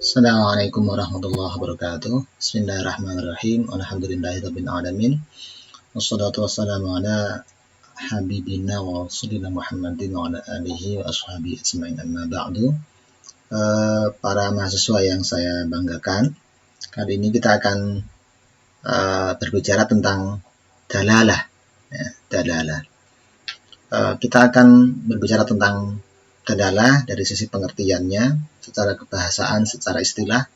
Assalamualaikum warahmatullahi wabarakatuh. Bismillahirrahmanirrahim. Alhamdulillahirabbil alamin. Wassalatu wassalamu ala habibina wa rasulina Muhammadin wa ala alihi wa ashabihi ajmain, amma ba'du. Para mahasiswa yang saya banggakan, kali ini kita akan berbicara tentang dalalah. Dalalah. Kita akan berbicara tentang dalalah dari sisi pengertiannya, secara kebahasaan, secara istilah.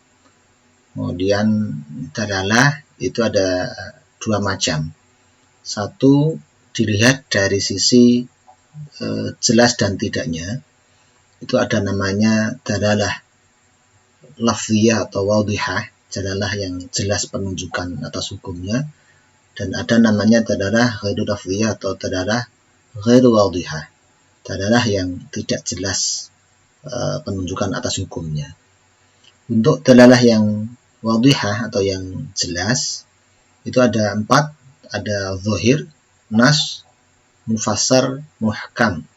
Kemudian dalalah itu ada dua macam. Satu dilihat dari sisi jelas dan tidaknya. Itu ada namanya dalalah lafziyah atau wadihah, dalalah yang jelas penunjukan atas hukumnya. Dan ada namanya dalalah ghairu lafziyah atau dalalah ghairu wadihah, dalalah yang tidak jelas penunjukan atas hukumnya. Untuk dalalah yang wadihah atau yang jelas itu ada 4, ada zahir, nas, mufassar, muhkam.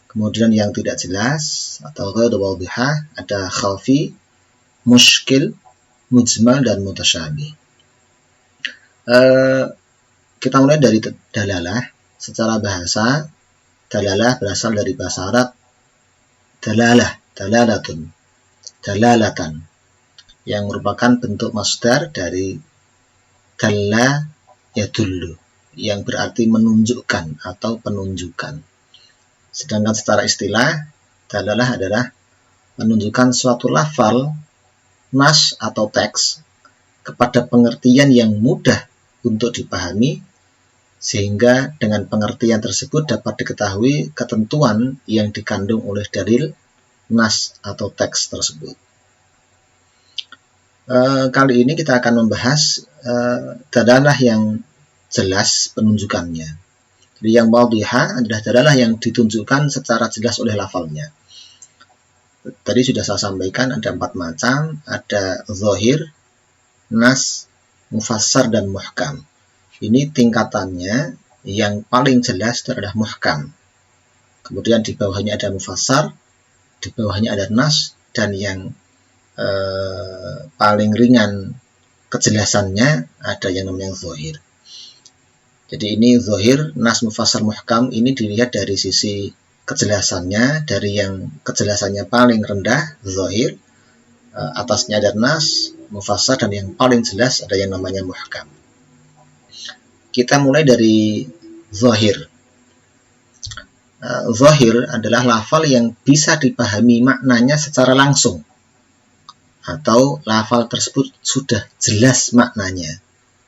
Kemudian yang tidak jelas atau ghairu wadihah ada khafi, mushkil, mujmal, dan mutasyabih. Kita mulai dari dalalah. Secara bahasa, dalalah berasal dari bahasa Arab dalalah, dalalatun, dalalatan, yang merupakan bentuk masdar dari dalla yadullu, yang berarti menunjukkan atau penunjukan. Sedangkan secara istilah, dalalah adalah menunjukkan suatu lafal, nas atau teks kepada pengertian yang mudah untuk dipahami, sehingga dengan pengertian tersebut dapat diketahui ketentuan yang dikandung oleh dalil, nas atau teks tersebut. Kali ini kita akan membahas dalalah yang jelas penunjukannya. Jadi yang wadihah adalah dalalah yang ditunjukkan secara jelas oleh lafalnya. Tadi sudah saya sampaikan ada 4 macam, ada zahir, nas, mufassar, dan muhkam. Ini tingkatannya, yang paling jelas itu adalah muhkam. Kemudian di bawahnya ada mufassar, di bawahnya ada nas, dan yang paling ringan kejelasannya ada yang namanya zahir. Jadi ini zahir, nas, mufassar, muhkam ini dilihat dari sisi kejelasannya, dari yang kejelasannya paling rendah, zahir, atasnya ada nas, mufassar, dan yang paling jelas ada yang namanya muhkam. Kita mulai dari zahir. Zahir adalah lafal yang bisa dipahami maknanya secara langsung, atau lafal tersebut sudah jelas maknanya.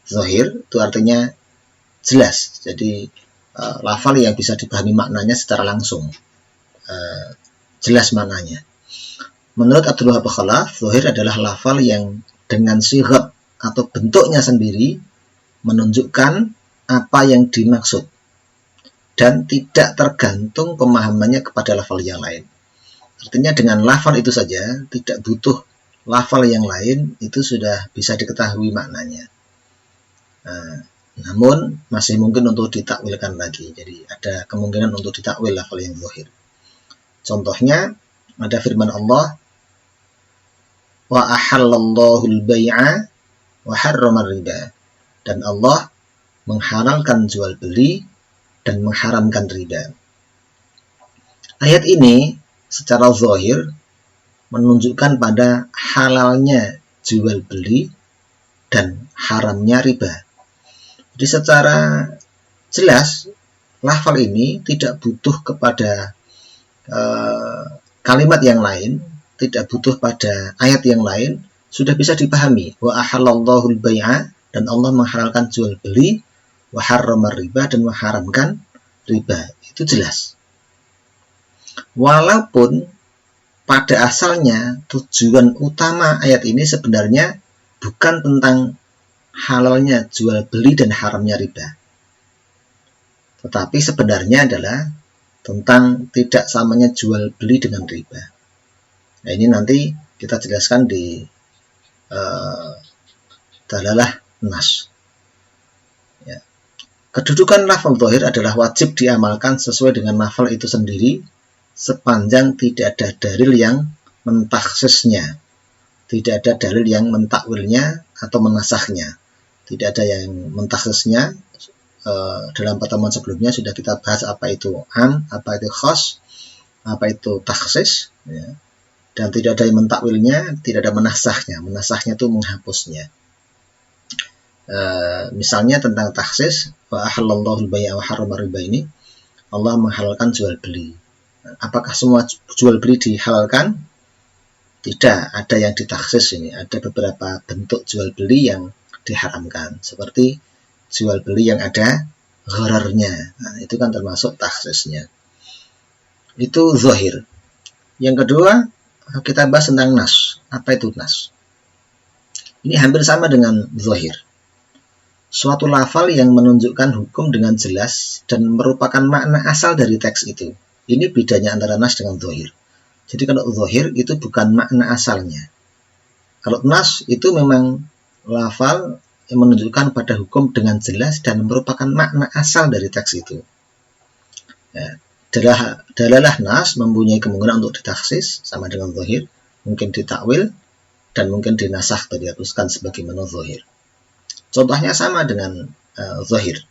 Zahir itu artinya jelas, jadi lafal yang bisa dipahami maknanya secara langsung, jelas maknanya. Menurut Abdul Wahab Khalaf, zahir adalah lafal yang dengan sighat atau bentuknya sendiri menunjukkan apa yang dimaksud dan tidak tergantung pemahamannya kepada lafal yang lain. Artinya dengan lafal itu saja, tidak butuh lafal yang lain, itu sudah bisa diketahui maknanya. Namun masih mungkin untuk ditakwilkan lagi. Jadi ada kemungkinan untuk ditakwil lafal yang zahir. Contohnya ada firman Allah, wa ahallallahu al-bai'a wa harrama riba, dan Allah menghalalkan jual beli dan mengharamkan riba. Ayat ini secara zahir menunjukkan pada halalnya jual beli dan haramnya riba. Jadi secara jelas lafal ini tidak butuh kepada kalimat yang lain, tidak butuh pada ayat yang lain, sudah bisa dipahami. Wa ahallallahu al-bai'a, dan Allah menghalalkan jual beli, wa harrama riba, dan mengharamkan riba. Itu jelas. Walaupun pada asalnya tujuan utama ayat ini sebenarnya bukan tentang halalnya jual beli dan haramnya riba, tetapi sebenarnya adalah tentang tidak samanya jual beli dengan riba. Nah, ini nanti kita jelaskan di dalalah nas. Ya. Kedudukan lafal zahir adalah wajib diamalkan sesuai dengan lafal itu sendiri sepanjang tidak ada dalil yang mentakhsisnya. Tidak ada dalil yang mentakwilnya atau menasahnya. Tidak ada yang mentakhsisnya. Dalam pertemuan sebelumnya sudah kita bahas apa itu am, apa itu khas, apa itu takhsis, ya. Dan tidak ada yang mentakwilnya, tidak ada menasahnya. Menasahnya itu menghapusnya. Misalnya tentang takhsis, wa ahallallahu al-bai'a wa harrama riba ini, Allah menghalalkan jual beli. Apakah semua jual beli dihalalkan? Tidak, ada yang ditakhsis ini. Ada beberapa bentuk jual beli yang diharamkan, seperti jual beli yang ada ghararnya. Nah, itu kan termasuk takhsisnya. Itu zahir. Yang kedua, kita bahas tentang nas. Apa itu nas? Ini hampir sama dengan zahir. Suatu lafal yang menunjukkan hukum dengan jelas dan merupakan makna asal dari teks itu. Ini bedanya antara nas dengan zahir. Jadi kalau zahir itu bukan makna asalnya. Kalau nas itu memang lafal yang menunjukkan pada hukum dengan jelas dan merupakan makna asal dari teks itu. Ya, dalalah nas mempunyai kemungkinan untuk ditaksis sama dengan zahir, mungkin ditakwil dan mungkin dinasah atau dihapuskan sebagaimana zahir. Contohnya sama dengan zahir.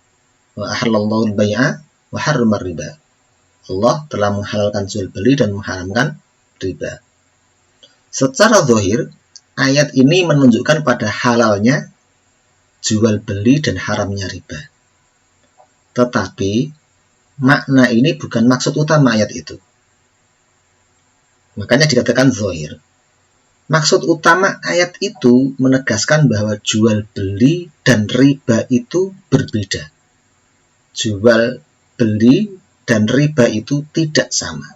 Wa ahallallahu al-bai'a wa harrama riba. Allah telah menghalalkan jual beli dan mengharamkan riba. Secara zahir, ayat ini menunjukkan pada halalnya jual beli dan haramnya riba. Tetapi makna ini bukan maksud utama ayat itu. Makanya dikatakan zahir. Maksud utama ayat itu menegaskan bahwa jual beli dan riba itu berbeda. Jual beli dan riba itu tidak sama.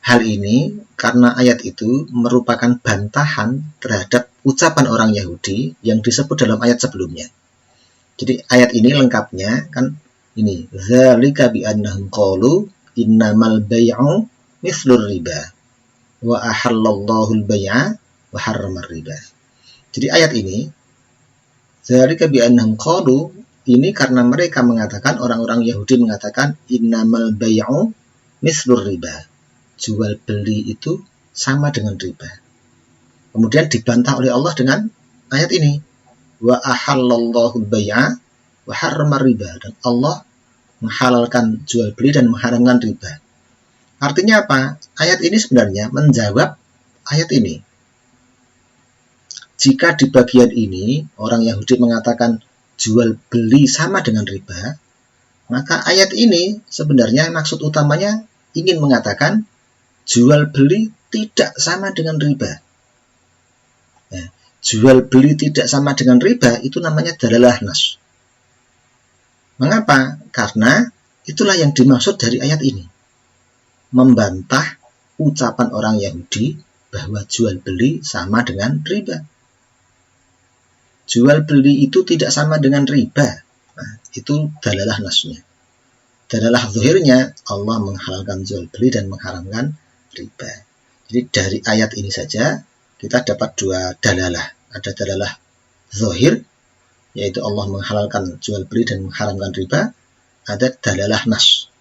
Hal ini karena ayat itu merupakan bantahan terhadap ucapan orang Yahudi yang disebut dalam ayat sebelumnya. Jadi ayat ini lengkapnya kan ini, dzalika bi annahum qalu innamal bai'u mithlur riba wa ahallallahu al-bai'a wa harrama riba. Jadi ayat ini, dzalika bi annahum qalu, ini karena mereka mengatakan, orang-orang Yahudi mengatakan innamal bai'u mithlur riba. Jual beli itu sama dengan riba. Kemudian dibantah oleh Allah dengan ayat ini, wa ahallallahu al-bai'a wa harrama riba, dan Allah menghalalkan jual beli dan mengharamkan riba. Artinya apa? Ayat ini sebenarnya menjawab ayat ini. Jika di bagian ini orang Yahudi mengatakan jual beli sama dengan riba, maka ayat ini sebenarnya maksud utamanya ingin mengatakan jual beli tidak sama dengan riba. Ya, jual beli tidak sama dengan riba itu namanya dalalah nas. Mengapa? Karena itulah yang dimaksud dari ayat ini. Membantah ucapan orang Yahudi bahwa jual beli sama dengan riba. Jual beli itu tidak sama dengan riba. Nah, itu dalalah nasnya. Dalalah zahirnya Allah menghalalkan jual beli dan mengharamkan riba. Jadi dari ayat ini saja kita dapat dua dalalah. Ada dalalah zahir, yaitu Allah menghalalkan jual beli dan mengharamkan riba. Ada dalalah nas,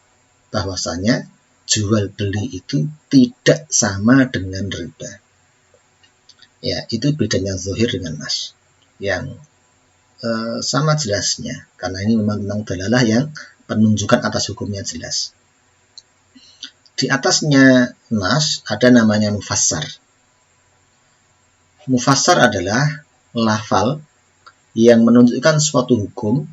bahwasanya jual beli itu tidak sama dengan riba. Ya, itu bedanya zahir dengan nas. Yang sama jelasnya, karena ini memang tentang dalalah yang penunjukan atas hukumnya jelas. Di atasnya nas ada namanya mufassar. Mufassar adalah lafal yang menunjukkan suatu hukum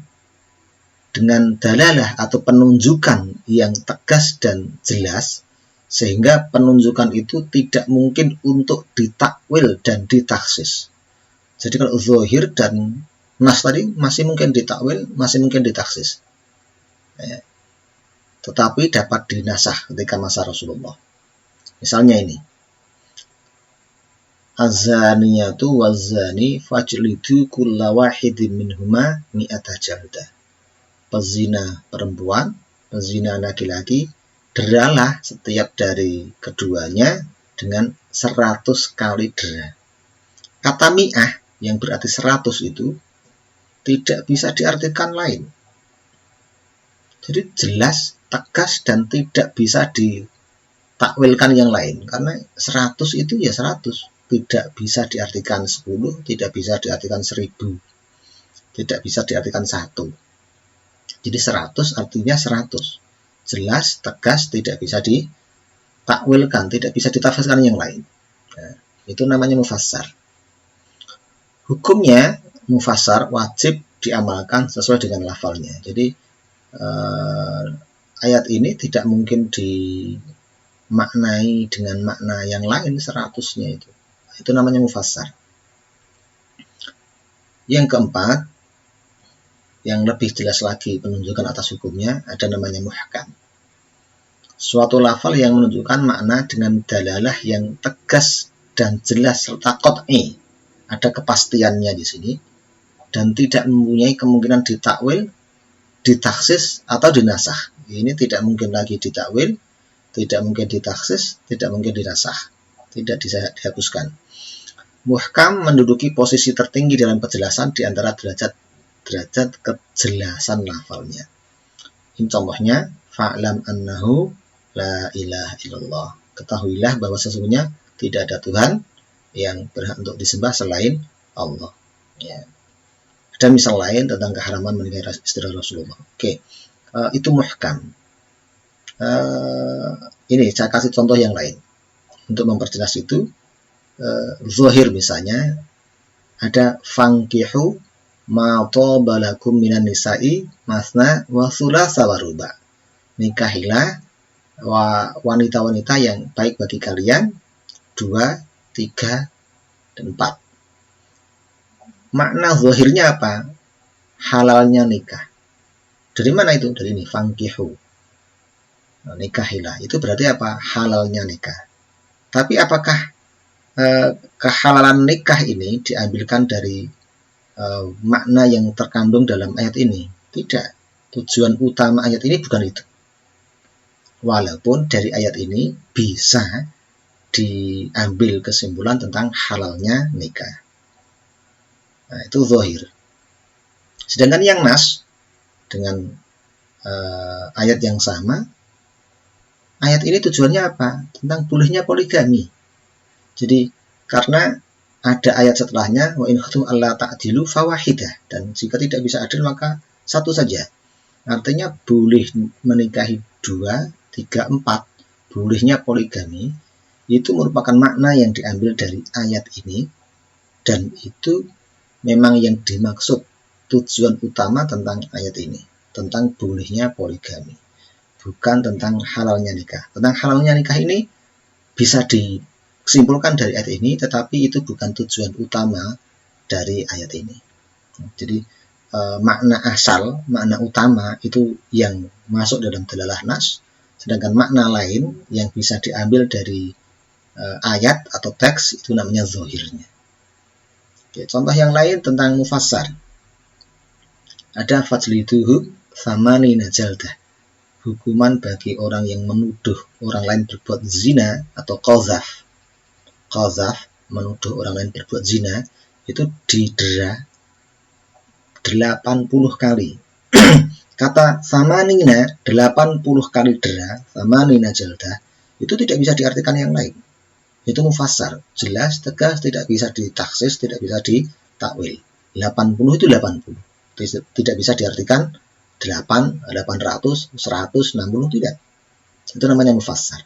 dengan dalalah atau penunjukan yang tegas dan jelas, sehingga penunjukan itu tidak mungkin untuk ditakwil dan ditaksis. Jadi kalau zahir dan nas tadi masih mungkin ditakwil, masih mungkin ditaksis. Tetapi dapat dinasah ketika masa Rasulullah. Misalnya ini, az-zaniyatu waz-zani fajlidu kulla wahidin minhuma mi'ata jaldah. Pezina perempuan, pezina laki-laki, deralah setiap dari keduanya dengan 100 kali dera. Kata mi'ah yang berarti 100 itu tidak bisa diartikan lain. Jadi jelas, tegas, dan tidak bisa takwilkan yang lain, karena 100 itu ya 100, tidak bisa diartikan 10, tidak bisa diartikan 1000, tidak bisa diartikan 1. Jadi 100 artinya 100, jelas, tegas, tidak bisa ditakwilkan, tidak bisa ditafsirkan yang lain. Nah, itu namanya mufassar. Hukumnya mufassar wajib diamalkan sesuai dengan lafalnya. Jadi ayat ini tidak mungkin dimaknai dengan makna yang lain 100-nya itu. Itu namanya mufassar. Yang keempat, yang lebih jelas lagi penunjukan atas hukumnya, ada namanya muhkam. Suatu lafal yang menunjukkan makna dengan dalalah yang tegas dan jelas serta qat'i. Ada kepastiannya di sini dan tidak mempunyai kemungkinan ditakwil, ditaksis atau dinasah. Ini tidak mungkin lagi ditakwil, tidak mungkin ditaksis, tidak mungkin dinasah, tidak bisa dihapuskan. Muhkam menduduki posisi tertinggi dalam penjelasan di antara derajat kejelasan lafalnya. Ini contohnya, fa'lam annahu la ilaha illallah. Ketahuilah bahwa sesungguhnya tidak ada Tuhan yang berhak untuk disembah selain Allah. Ya. Ada misal lain tentang keharaman menikahi istri Rasulullah. Oke, itu muhkam. Ini saya kasih contoh yang lain untuk memperjelas itu. Zahir misalnya ada fankihu ma taba lakum minan nisa'i masna wa thulatsa wa ruba. Nikahilah wanita-wanita yang baik bagi kalian 2, 3 dan 4. Makna zahirnya apa? Halalnya nikah. Dari mana itu? Dari ini fankihu. Nikahilah. Itu berarti apa? Halalnya nikah. Tapi apakah kehalalan nikah ini diambilkan dari makna yang terkandung dalam ayat ini? Tidak. Tujuan utama ayat ini bukan itu. Walaupun dari ayat ini bisa diambil kesimpulan tentang halalnya nikah. Nah, itu zahir. Sedangkan yang nas dengan ayat yang sama, ayat ini tujuannya apa? Tentang bolehnya poligami. Jadi karena ada ayat setelahnya wa in khiftum alla ta'dilu fawahidah, dan jika tidak bisa adil maka satu saja. Artinya boleh menikahi 2, 3, 4, bolehnya poligami. Itu merupakan makna yang diambil dari ayat ini, dan itu memang yang dimaksud tujuan utama tentang ayat ini, tentang bolehnya poligami, bukan tentang halalnya nikah. Tentang halalnya nikah ini bisa disimpulkan dari ayat ini, tetapi itu bukan tujuan utama dari ayat ini. Jadi makna asal, makna utama itu yang masuk dalam dalalah nas, sedangkan makna lain yang bisa diambil dari ayat atau teks itu namanya zahirnya. Oke, contoh yang lain tentang mufassar. Ada fajliduhu thamanina jaldah. Hukuman bagi orang yang menuduh orang lain berbuat zina atau qazaf. Qazaf, menuduh orang lain berbuat zina, itu didera 80 kali. Kata thamanina, 80 kali dera, thamanina jaldah, itu tidak bisa diartikan yang lain. Itu mufassar, jelas, tegas, tidak bisa ditaksis, tidak bisa ditakwil. 80 itu 80. Tidak bisa diartikan 8, 800, 160, tidak. Itu namanya mufassar.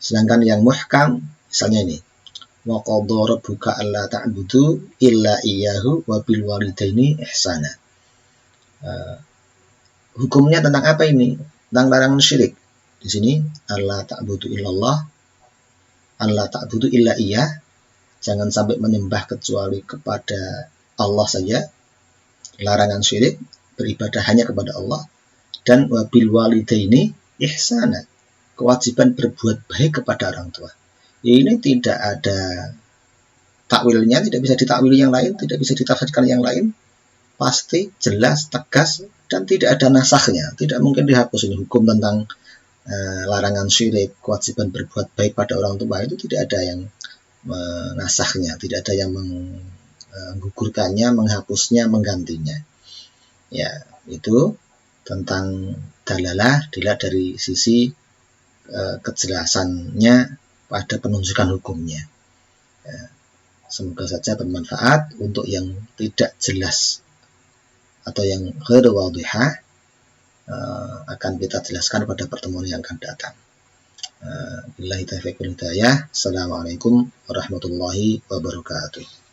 Sedangkan yang muhkam, misalnya ini. Wa qadha rabbuka alla ta'budu illa iyyahu wa bil walidaini ihsana. Hukumnya tentang apa ini? Tentang larangan syirik. Di sini alla ta'budu illallah, alla ta'budu illa iyyah, jangan sampai menyembah kecuali kepada Allah saja. Larangan syirik, beribadah hanya kepada Allah. Dan wabil walidaini ihsana, kewajiban berbuat baik kepada orang tua. Ini tidak ada takwilnya, tidak bisa ditakwili yang lain, tidak bisa ditafsirkan yang lain. Pasti, jelas, tegas, dan tidak ada nasahnya. Tidak mungkin dihapus ini hukum tentang larangan syirik, kewajiban berbuat baik pada orang tua, itu tidak ada yang menasahnya, tidak ada yang menggugurkannya, menghapusnya, menggantinya. Ya, itu tentang dalalah dilihat dari sisi kejelasannya pada penunjukan hukumnya. Semoga saja bermanfaat. Untuk yang tidak jelas atau yang ghairu wadhihah akan kita jelaskan pada pertemuan yang akan datang. Billahi taufiq wal hidayah. Assalamualaikum warahmatullahi wabarakatuh.